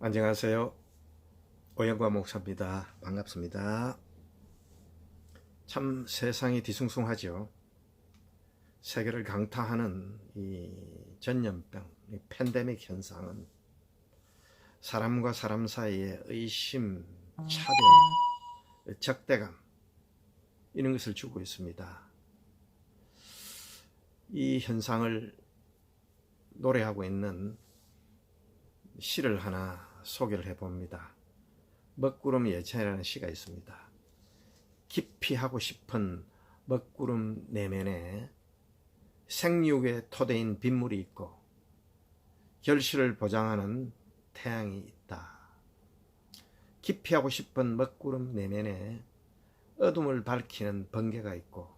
안녕하세요. 오영과 목사입니다. 반갑습니다. 참 세상이 뒤숭숭하죠. 세계를 강타하는 이 전염병, 이 팬데믹 현상은 사람과 사람 사이의 의심, 차별, 적대감 이런 것을 주고 있습니다. 이 현상을 노래하고 있는 시를 하나 소개를 해봅니다. 먹구름 예찬이라는 시가 있습니다. 깊이 하고 싶은 먹구름 내면에 생육의 토대인 빗물이 있고 결실을 보장하는 태양이 있다. 깊이 하고 싶은 먹구름 내면에 어둠을 밝히는 번개가 있고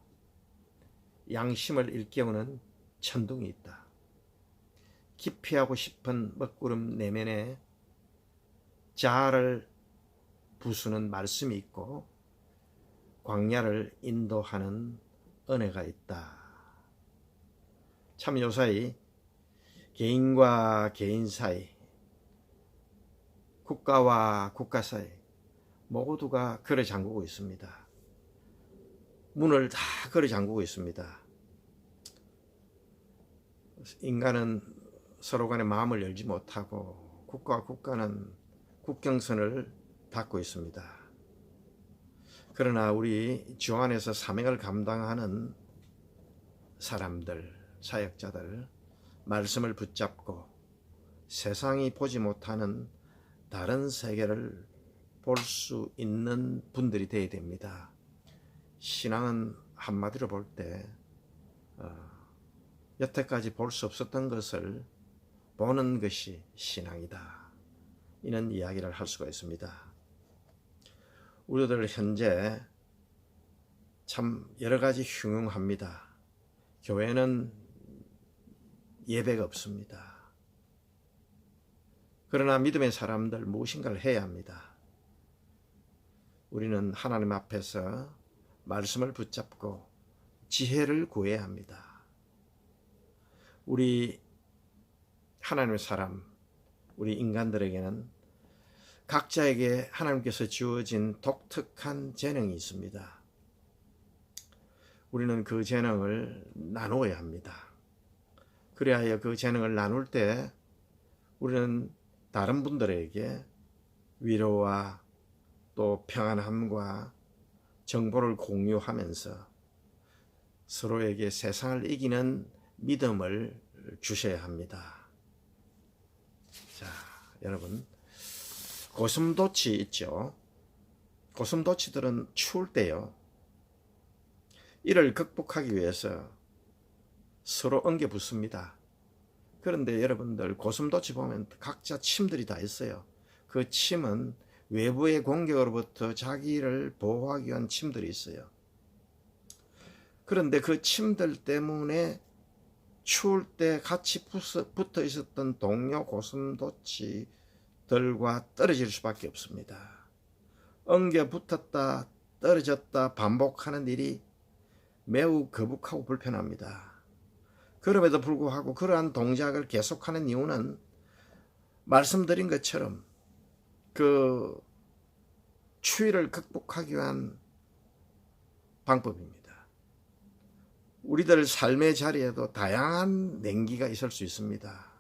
양심을 일깨우는 천둥이 있다. 깊이 하고 싶은 먹구름 내면에 자아를 부수는 말씀이 있고 광야를 인도하는 은혜가 있다. 참 요사이 개인과 개인 사이, 국가와 국가 사이 모두가 걸어 잠그고 있습니다. 문을 다 걸어 잠그고 있습니다. 인간은 서로 간에 마음을 열지 못하고 국가와 국가는 국경선을 닫고 있습니다. 그러나 우리 주 안에서 사명을 감당하는 사람들, 사역자들, 말씀을 붙잡고 세상이 보지 못하는 다른 세계를 볼 수 있는 분들이 되어야 됩니다. 신앙은 한마디로 볼 때 여태까지 볼 수 없었던 것을 보는 것이 신앙이다. 이런 이야기를 할 수가 있습니다. 우리들 현재 참 여러 가지 흉흉합니다. 교회는 예배가 없습니다. 그러나 믿음의 사람들 무엇인가를 해야 합니다. 우리는 하나님 앞에서 말씀을 붙잡고 지혜를 구해야 합니다. 우리 하나님의 사람, 우리 인간들에게는 각자에게 하나님께서 주어진 독특한 재능이 있습니다. 우리는 그 재능을 나누어야 합니다. 그래야 그 재능을 나눌 때 우리는 다른 분들에게 위로와 또 평안함과 정보를 공유하면서 서로에게 세상을 이기는 믿음을 주셔야 합니다. 자, 여러분, 고슴도치 있죠? 고슴도치들은 추울 때요, 이를 극복하기 위해서 서로 엉겨 붙습니다. 그런데 여러분들, 고슴도치 보면 각자 침들이 다 있어요. 그 침은 외부의 공격으로부터 자기를 보호하기 위한 침들이 있어요. 그런데 그 침들 때문에 추울 때 같이 붙어 있었던 동료 고슴도치들과 떨어질 수밖에 없습니다. 엉겨 붙었다 떨어졌다 반복하는 일이 매우 거북하고 불편합니다. 그럼에도 불구하고 그러한 동작을 계속하는 이유는 말씀드린 것처럼 그 추위를 극복하기 위한 방법입니다. 우리들 삶의 자리에도 다양한 냉기가 있을 수 있습니다.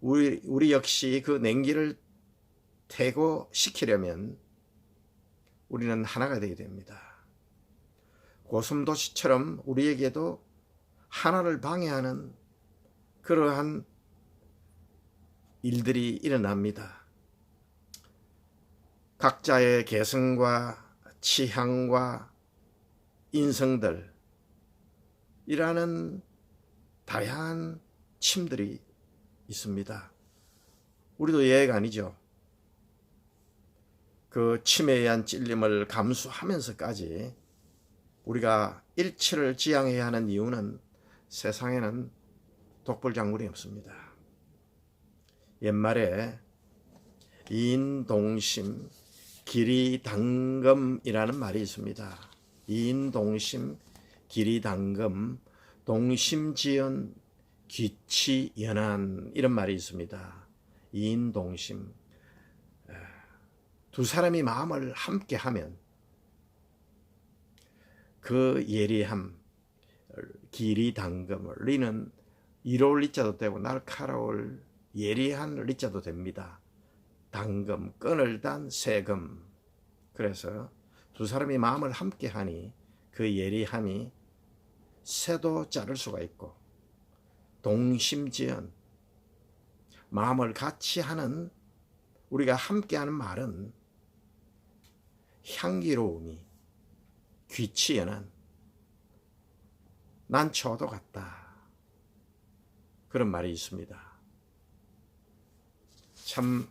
우리 역시 그 냉기를 퇴거시키려면 우리는 하나가 되어야 됩니다. 고슴도치처럼 우리에게도 하나를 방해하는 그러한 일들이 일어납니다. 각자의 개성과 취향과 인성들, 이라는 다양한 침들이 있습니다. 우리도 예외가 아니죠. 그 침에 의한 찔림을 감수하면서까지 우리가 일치를 지향해야 하는 이유는 세상에는 독불장군이 없습니다. 옛말에 이인동심 기리당금이라는 말이 있습니다. 이인동심 기리당금 동심지연 귀치연한, 이런 말이 있습니다. 이인동심, 두 사람이 마음을 함께 하면 그 예리함, 길이 당금을 리는 이로울 리자도 되고 날카로울 예리한 리자도 됩니다. 당금, 끈을 단 세금. 그래서 두 사람이 마음을 함께 하니 그 예리함이 새도 자를 수가 있고 동심지연, 마음을 같이 하는, 우리가 함께하는 말은 향기로우니 귀치 연한 난초도 같다, 그런 말이 있습니다. 참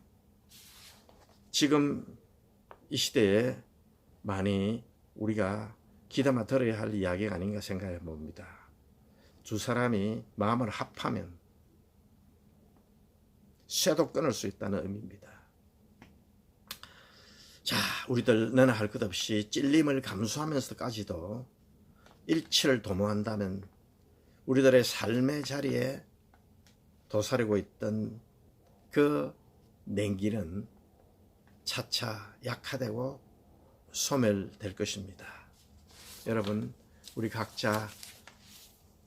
지금 이 시대에 많이 우리가 귀담아 들어야 할 이야기가 아닌가 생각해 봅니다. 두 사람이 마음을 합하면 쇠도 끊을 수 있다는 의미입니다. 자, 우리들 너나 할 것 없이 찔림을 감수하면서까지도 일치를 도모한다면 우리들의 삶의 자리에 도사리고 있던 그 냉기는 차차 약화되고 소멸될 것입니다. 여러분, 우리 각자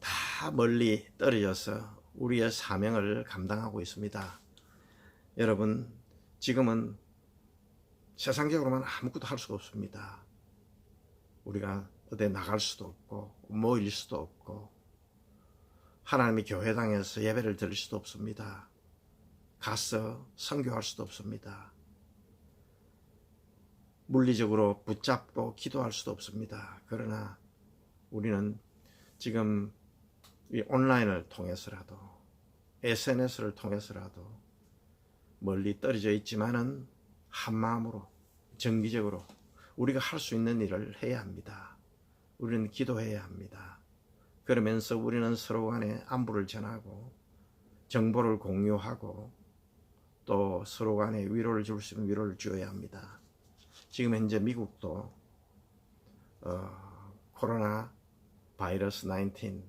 다 멀리 떨어져서 우리의 사명을 감당하고 있습니다. 여러분, 지금은 세상적으로만 아무것도 할 수가 없습니다. 우리가 어디 나갈 수도 없고 모일 수도 없고 하나님의 교회당에서 예배를 드릴 수도 없습니다. 가서 선교할 수도 없습니다. 물리적으로 붙잡고 기도할 수도 없습니다. 그러나 우리는 지금 이 온라인을 통해서라도 SNS를 통해서라도 멀리 떨어져 있지만은 한마음으로 정기적으로 우리가 할 수 있는 일을 해야 합니다. 우리는 기도해야 합니다. 그러면서 우리는 서로 간에 안부를 전하고 정보를 공유하고 또 서로 간에 위로를 줄 수 있는 위로를 주어야 합니다. 지금 현재 미국도 코로나 바이러스 19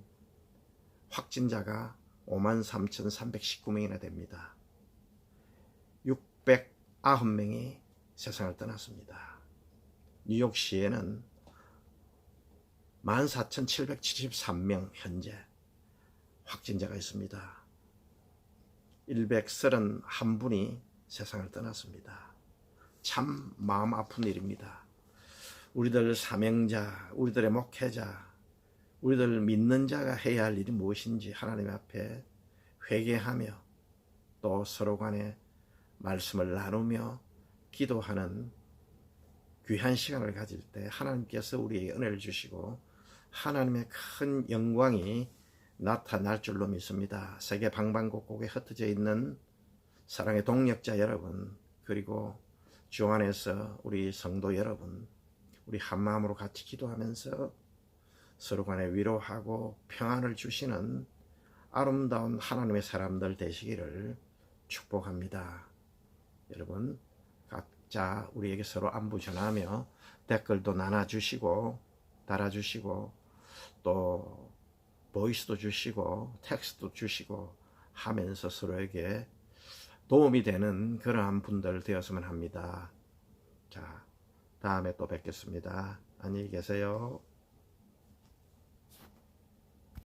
확진자가 53,319명이나 됩니다. 609명이 세상을 떠났습니다. 뉴욕시에는 14,773명 현재 확진자가 있습니다. 131분이 세상을 떠났습니다. 참 마음 아픈 일입니다. 우리들 사명자, 우리들의 목회자, 우리들 믿는 자가 해야 할 일이 무엇인지 하나님 앞에 회개하며 또 서로 간에 말씀을 나누며 기도하는 귀한 시간을 가질 때 하나님께서 우리에게 은혜를 주시고 하나님의 큰 영광이 나타날 줄로 믿습니다. 세계 방방곡곡에 흩어져 있는 사랑의 동역자 여러분, 그리고 주 안에서 우리 성도 여러분, 우리 한마음으로 같이 기도하면서 서로 간에 위로하고 평안을 주시는 아름다운 하나님의 사람들 되시기를 축복합니다. 여러분, 각자 우리에게 서로 안부 전하며 댓글도 나눠주시고 달아주시고 또 보이스도 주시고 텍스트도 주시고 하면서 서로에게 도움이 되는 그러한 분들 되었으면 합니다. 자, 다음에 또 뵙겠습니다. 안녕히 계세요.